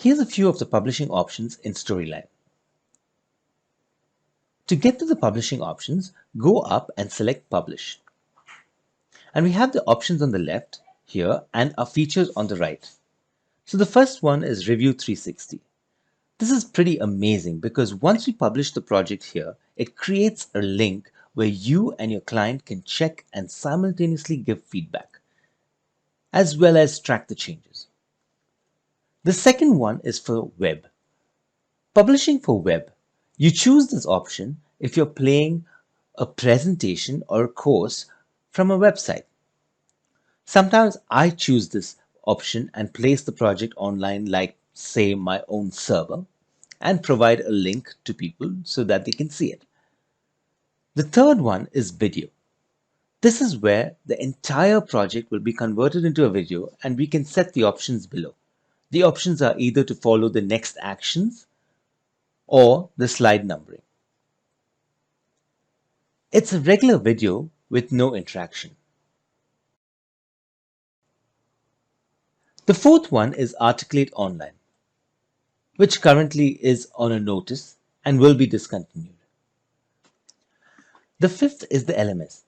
Here's a few of the publishing options in Storyline. To get to the publishing options, go up and select Publish. And we have the options on the left here and our features on the right. So the first one is Review 360. This is pretty amazing because once we publish the project here, it creates a link where you and your client can check and simultaneously give feedback, as well as track the changes. The second one is for Web. Publishing for Web. You choose this option if you're playing a presentation or a course from a website. Sometimes I choose this option and place the project online, like say my own server, and provide a link to people so that they can see it. The third one is video. This is where the entire project will be converted into a video and we can set the options below. The options are either to follow the next actions or the slide numbering. It's a regular video with no interaction. The fourth one is Articulate Online, which currently is on a notice and will be discontinued. The fifth is the LMS,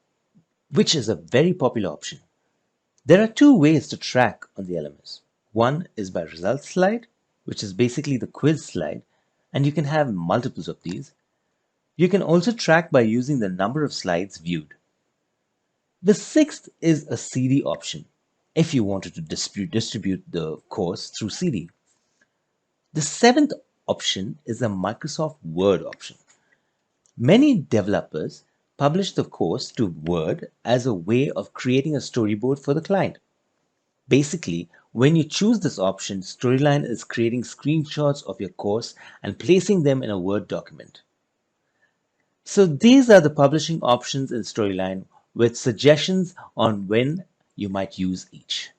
which is a very popular option. There are two ways to track on the LMS. One is by results slide, which is basically the quiz slide, and you can have multiples of these. You can also track by using the number of slides viewed. The sixth is a CD option, if you wanted to distribute the course through CD. The seventh option is a Microsoft Word option. Many developers publish the course to Word as a way of creating a storyboard for the client. Basically, when you choose this option, Storyline is creating screenshots of your course and placing them in a Word document. So these are the publishing options in Storyline with suggestions on when you might use each.